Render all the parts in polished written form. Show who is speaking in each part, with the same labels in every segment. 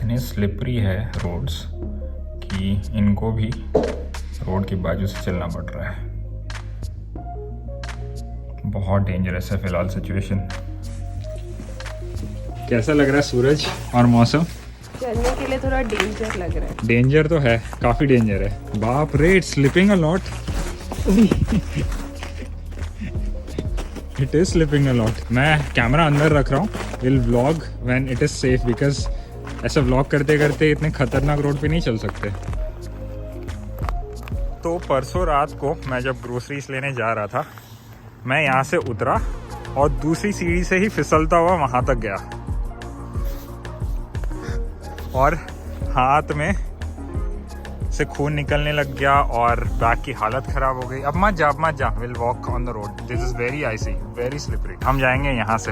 Speaker 1: इतने स्लिपरी है रोड्स कि इनको भी रोड के बाजू से चलना पड़ रहा है। बहुत डेंजरस है फिलहाल सिचुएशन। कैसा लग रहा है सूरज और मौसम?
Speaker 2: चलने के लिए थोड़ा डेंजर लग रहा है।
Speaker 1: डेंजर तो है, काफ़ी डेंजर है। बाप रे, it's slipping a lot. It is slipping a lot. मैं कैमरा अंदर रख रहा हूँ, will vlog when it is safe, because ऐसा व्लॉग करते करते इतने खतरनाक रोड पे नहीं चल सकते। तो परसों रात को मैं जब ग्रोसरीज लेने जा रहा था, मैं यहाँ से उतरा और दूसरी सीढ़ी से ही फिसलता हुआ वहाँ तक गया और हाथ में से खून निकलने लग गया और बैक की हालत ख़राब हो गई। अब मत जा, will walk on the road, this is very icy, very slippery. हम जाएंगे यहाँ से।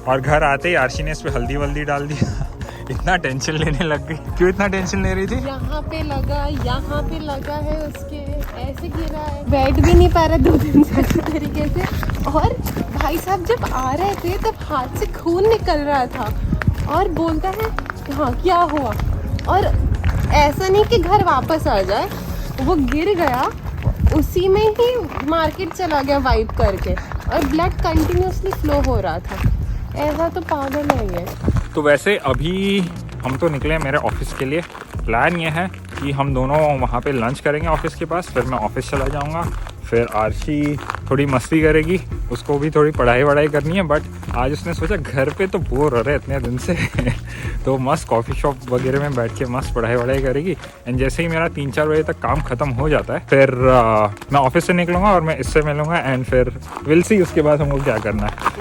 Speaker 1: और घर आते ही आर्शी ने इस पे हल्दी वल्दी डाल दिया। इतना टेंशन लेने लग गई। क्यों इतना टेंशन ले रही थी?
Speaker 2: यहाँ पे लगा है उसके, ऐसे गिरा है, बैठ भी नहीं पा रहा 2 दिन से अच्छे तरीके से। और भाई साहब जब आ रहे थे तब हाथ से खून निकल रहा था और बोलता है हाँ क्या हुआ। और ऐसा नहीं कि घर वापस आ जाए, वो गिर गया, उसी में ही मार्केट चला गया वाइप करके और ब्लड कंटिन्यूसली फ्लो हो रहा था। ऐसा तो पागल है ये।
Speaker 1: तो वैसे अभी हम तो निकले मेरे ऑफिस के लिए। प्लान ये है कि हम दोनों वहाँ पे लंच करेंगे ऑफिस के पास, फिर मैं ऑफिस चला जाऊँगा। फिर आर्शी थोड़ी मस्ती करेगी, उसको भी थोड़ी पढ़ाई वढ़ाई करनी है, बट आज उसने सोचा घर पे तो बोर हो रहे इतने दिन से तो मस्त कॉफ़ी शॉप वगैरह में बैठ के मस्त पढ़ाई वढ़ाई करेगी। एंड जैसे ही मेरा 3-4 बजे तक काम ख़त्म हो जाता है, फिर मैं ऑफिस से निकलूँगा और मैं इससे मिलूँगा एंड फिर विल सी उसके बाद हमको क्या करना है।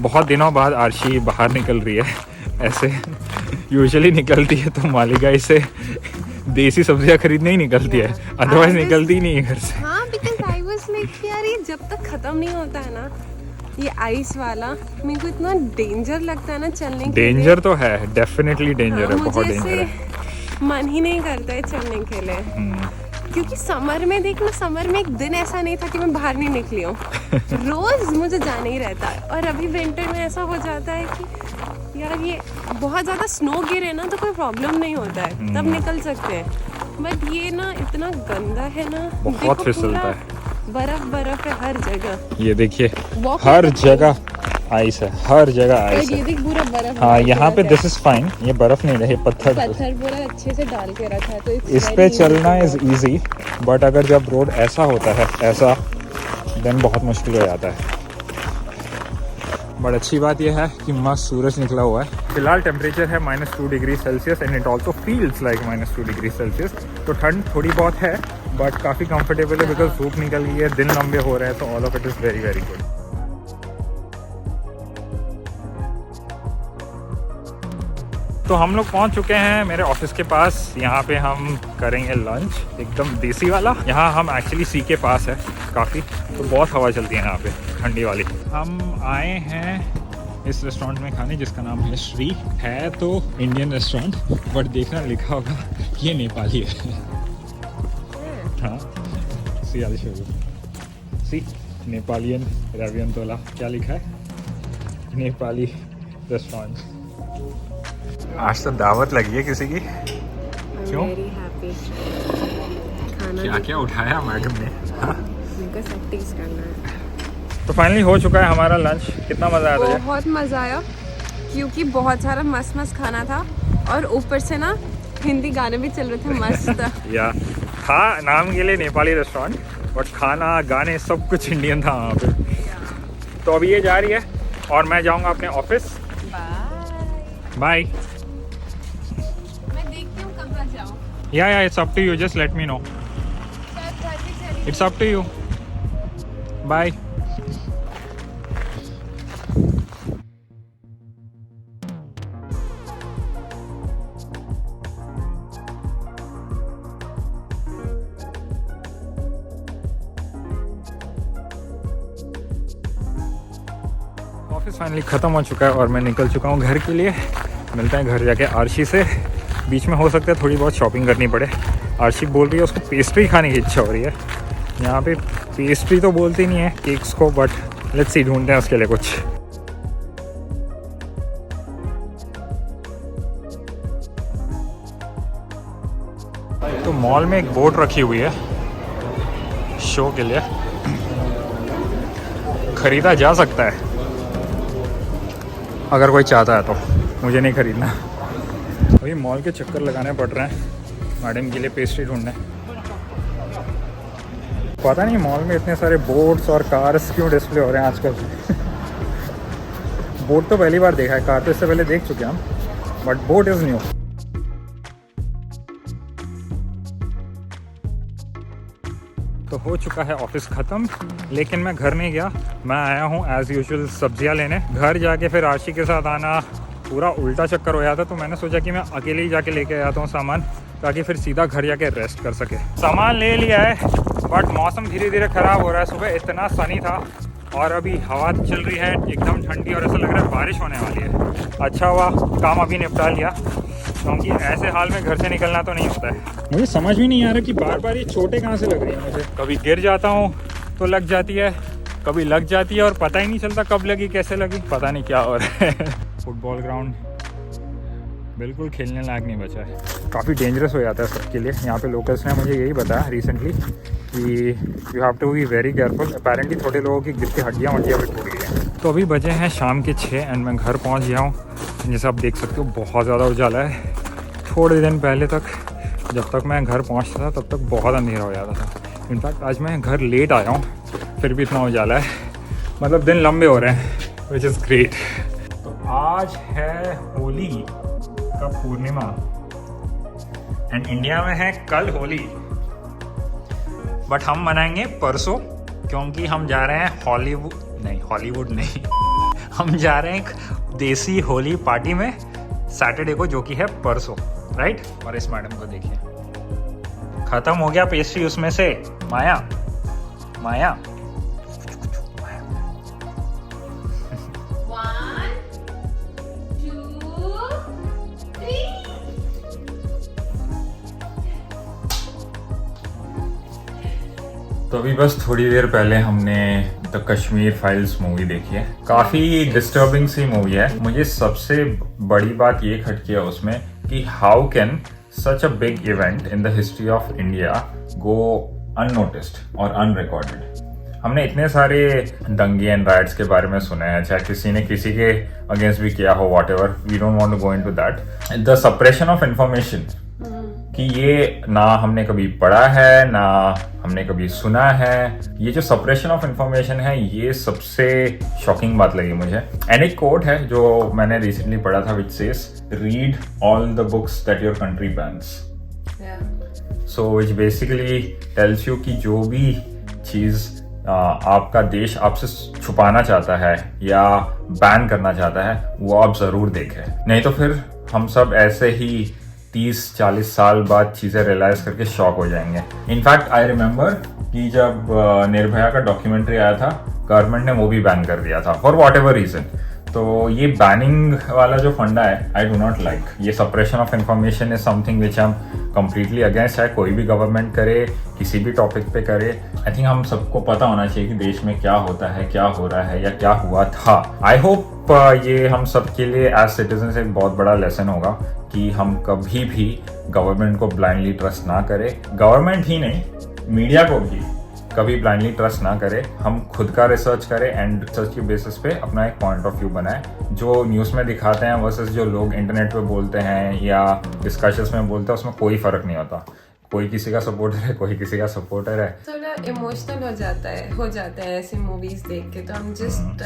Speaker 1: बहुत दिनों बाद आर्शी बाहर निकल रही है। ऐसे यूजुअली निकलती है तो मालिगाई से देसी सब्जियां खरीदने ही निकलती है, अदरवाइज निकलती ही नहीं है घर से।
Speaker 2: हाँ, बिकॉज आई वाज लाइक यार ये जब तक खत्म नहीं होता है ना ये आइस वाला, मेरे को इतना डेंजर लगता है ना चलने के लिए।
Speaker 1: डेंजर तो है, डेफिनेटली डेंजर है, बहुत
Speaker 2: मुझे
Speaker 1: डेंजर है।
Speaker 2: मन ही नहीं करता है चलने के लिए। क्योंकि समर में देखना, समर में एक दिन ऐसा नहीं था कि मैं बाहर नहीं निकली हूँ। रोज मुझे जाना ही रहता है। और अभी विंटर में ऐसा हो जाता है कि यार ये बहुत ज़्यादा स्नो गिरे ना तो कोई प्रॉब्लम नहीं होता है, तब निकल सकते हैं। बट ये ना इतना गंदा है ना,
Speaker 1: बहुत फिसलता है,
Speaker 2: बर्फ है हर जगह।
Speaker 1: ये देखिए हर जगह आइस है, हर जगह आइस है।
Speaker 2: ये देख पूरा बर्फ।
Speaker 1: हाँ, यहाँ पे दिस इज फाइन, ये बर्फ नहीं रही, पत्थर
Speaker 2: पूरा अच्छे से डाल के रखा है, तो
Speaker 1: इस पे चलना इज इजी। बट अगर जब रोड ऐसा होता है ऐसा, देन बहुत मुश्किल हो जाता है। बट अच्छी बात यह है कि मस्त सूरज निकला हुआ है। फिलहाल टेम्परेचर है -2 degree Celsius and it also feels like -2 degree Celsius. तो ठंड थोड़ी बहुत है बट काफ़ी कंफर्टेबल है, बिकॉज धूप निकल गई है, दिन लंबे हो रहे हैं, तो all of it is very very good. तो हम लोग पहुंच चुके हैं मेरे ऑफिस के पास। यहाँ पे हम करेंगे लंच, एकदम देसी वाला। यहाँ हम एक्चुअली सी के पास है काफ़ी, तो बहुत हवा चलती है यहाँ पे ठंडी वाली। हम आए हैं इस रेस्टोरेंट में खाने जिसका नाम है श्री। है तो इंडियन रेस्टोरेंट बट देखना लिखा होगा ये नेपाली है। हाँ, सी नेपालियन रवियन तोला, क्या लिखा है? नेपाली रेस्टोरेंट। आज तो दावत लगी है किसी की। क्यों? क्या क्या उठाया मैडम ने? तो फाइनली हो चुका है हमारा लंच। कितना मज़ा आया था?
Speaker 2: बहुत मज़ा आया क्योंकि बहुत सारा मस्त खाना था और ऊपर से ना हिंदी गाने भी चल रहे थे मस्त।
Speaker 1: या था नाम के लिए नेपाली रेस्टोरेंट, बट खाना गाने सब कुछ इंडियन था वहाँ पे। तो अभी ये जा रही है और मैं जाऊँगा अपने office. Bye. Yeah, it's up to you. Just let me know. It's up to you. Bye. Office finally ख़त्म हो चुका है और मैं निकल चुका हूँ घर के लिए। मिलते हैं घर जाके आर्शी से। बीच में हो सकता है थोड़ी बहुत शॉपिंग करनी पड़े। आर्शी बोल रही है उसको पेस्ट्री खाने की इच्छा हो रही है। यहाँ पे पेस्ट्री तो बोलती नहीं है केक्स को, बट लेट्स सी ढूंढते हैं उसके लिए कुछ। मॉल में एक बोट रखी हुई है शो के लिए, खरीदा जा सकता है अगर कोई चाहता है तो, मुझे नहीं खरीदना। अभी मॉल के चक्कर लगाने पड़ रहे हैं मैडम के लिए पेस्ट्री ढूंढने। पता नहीं मॉल में इतने सारे बोट्स और कार्स क्यों डिस्प्ले हो रहे हैं आजकल। बोट तो पहली बार देखा है, कार तो इससे पहले देख चुके हैं हम, बट बोट इज़ न्यू। तो हो चुका है ऑफिस ख़त्म, लेकिन मैं घर नहीं गया, मैं आया हूँ एज़ यूजुअल सब्जियाँ लेने। घर जाके फिर आशी के साथ आना पूरा उल्टा चक्कर हो जाता, तो मैंने सोचा कि मैं अकेले ही जाके लेके आता हूँ सामान, ताकि फिर सीधा घर जाके रेस्ट कर सके। सामान ले लिया है, बट मौसम धीरे धीरे ख़राब हो रहा है। सुबह इतना सनी था और अभी हवा चल रही है एकदम ठंडी, और ऐसा लग रहा है बारिश होने वाली है। अच्छा हुआ काम अभी निपटा लिया, क्योंकि ऐसे हाल में घर से निकलना तो नहीं होता है। मुझे समझ भी नहीं आ रहा कि बार बार ये चोटें कहाँ से लग रही हैं मुझे। कभी गिर जाता हूँ तो लग जाती है, कभी लग जाती है और पता ही नहीं चलता कब लगी कैसे लगी, पता नहीं क्या हो रहा है। फुटबॉल ग्राउंड बिल्कुल खेलने लायक नहीं बचा है, काफ़ी डेंजरस हो जाता है सबके लिए। यहाँ पे लोकल्स ने मुझे यही बताया रिसेंटली कि you have to be very careful. Apparently थोड़े लोगों की गिर के हड्डियाँ भी टूट गई हैं। तो अभी बजे हैं शाम के 6 एंड मैं घर पहुँच गया हूँ। जैसे आप देख सकते हो बहुत ज़्यादा उजाला है। थोड़े दिन पहले तक जब तक मैं घर पहुँचता था तब तक बहुत अंधेरा हो जाता था। इनफैक्ट आज मैं घर लेट आया हूँ फिर भी इतना उजाला है, मतलब दिन लंबे हो रहे हैं, विच इज़ ग्रेट। तो आज है होली का पूर्णिमा एंड इंडिया में है कल होली, बट हम मनाएंगे परसों, क्योंकि हम जा रहे हैं हॉलीवुड नहीं हम जा रहे हैं एक देसी होली पार्टी में सैटरडे को, जो कि है परसों, राइट। और इस मैडम को देखिए, खत्म हो गया पेस्ट्री उसमें से। माया तो अभी बस थोड़ी देर पहले हमने द कश्मीर फाइल्स मूवी देखी है। काफ़ी डिस्टर्बिंग सी मूवी है। मुझे सबसे बड़ी बात ये खटकी है उसमें कि how can such a big event in the history of India go unnoticed और अनरिकॉर्डेड। हमने इतने सारे दंगे एंड राइट्स के बारे में सुने हैं, चाहे किसी ने किसी के अगेंस्ट भी किया हो, whatever, we don't want to go into that. The suppression of information, कि ये ना हमने कभी पढ़ा है ना हमने कभी सुना है। ये जो सप्रेशन ऑफ इंफॉर्मेशन है, ये सबसे शॉकिंग बात लगी मुझे। एंड एक कोट है जो मैंने रिसेंटली पढ़ा था, which says read all the books that your country bans. So which basically tells you कि जो भी चीज़ आपका देश आपसे छुपाना चाहता है या बैन करना चाहता है, वो आप ज़रूर देखें, नहीं तो फिर हम सब ऐसे ही 30-40 साल बाद चीज़ें रियलाइज करके शॉक हो जाएंगे। इनफैक्ट आई रिमेंबर कि जब निर्भया का डॉक्यूमेंट्री आया था, गवर्नमेंट ने वो भी बैन कर दिया था फॉर वॉट एवर रीजन। तो ये बैनिंग वाला जो फंडा है, आई डू नॉट लाइक। ये suppression of information is something which I am completely against. है कोई भी गवर्नमेंट करे, किसी भी टॉपिक पे करे, आई थिंक हम सबको पता होना चाहिए कि देश में क्या होता है, क्या हो रहा है या क्या हुआ था। आई होप ये हम सब के लिए एज सिटीजन एक बहुत बड़ा लेसन होगा कि हम कभी भी गवर्नमेंट को ब्लाइंडली ट्रस्ट ना करें। गवर्नमेंट ही नहीं, मीडिया को भी कभी ब्लाइंडली ट्रस्ट ना करें। हम खुद का रिसर्च करें एंड रिसर्च के बेसिस पे अपना एक पॉइंट ऑफ व्यू बनाएं। जो न्यूज़ में दिखाते हैं वर्सेस जो लोग इंटरनेट पे बोलते हैं या डिस्कशंस में बोलते हैं, उसमें कोई फर्क नहीं होता। कोई किसी का सपोर्टर है, कोई किसी का सपोर्टर है।
Speaker 2: थोड़ा इमोशनल हो जाता है ऐसी मूवीज देख के, तो हम just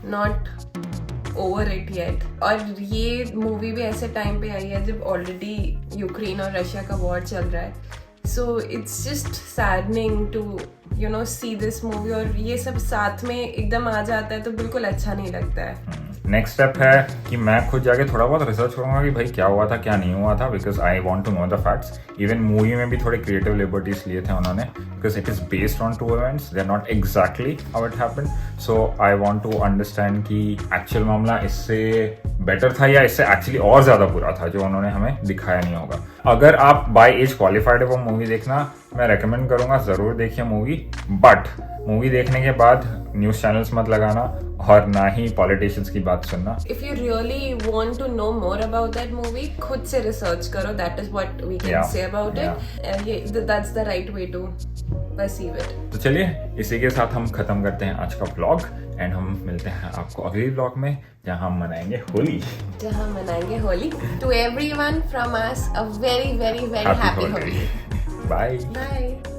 Speaker 2: not over it yet. और ये मूवी भी ऐसे टाइम पे आई है जब ऑलरेडी यूक्रेन और रशिया का वॉर चल रहा है। So it's just saddening to see this movie, और ये सब साथ में एकदम आ जाता है तो बिल्कुल अच्छा नहीं लगता है।
Speaker 1: नेक्स्ट स्टेप है कि मैं खुद जाके थोड़ा बहुत रिसर्च करूंगा कि भाई क्या हुआ था क्या नहीं हुआ था, because I want to know the facts. Even movie में भी थोड़े क्रिएटिव लिबर्टीज लिए थे उन्होंने, because it is based on true events, they are not exactly how it happened. So I want to understand कि एक्चुअल मामला इससे better था या इससे एक्चुअली और ज़्यादा बुरा था जो उन्होंने हमें दिखाया नहीं होगा। अगर आप बाय एज क्वालिफाइड है वो मूवी देखना, मैं रेकमेंड करूंगा ज़रूर देखिए मूवी, बट मूवी देखने के बाद न्यूज़ चैनल्स मत लगाना और ना ही पॉलिटिशियंस की बात सुनना।
Speaker 2: If you really want to know more about that movie, खुद से रिसर्च करो. That is what we can say about it. That's the right way to perceive it.
Speaker 1: तो चलिए इसी के साथ हम खत्म करते हैं आज का व्लॉग एंड हम मिलते हैं आपको अगले व्लॉग में जहां हम मनाएंगे Holi.
Speaker 2: To everyone from us, a very, very, very happy Holi.
Speaker 1: Bye.
Speaker 2: Bye.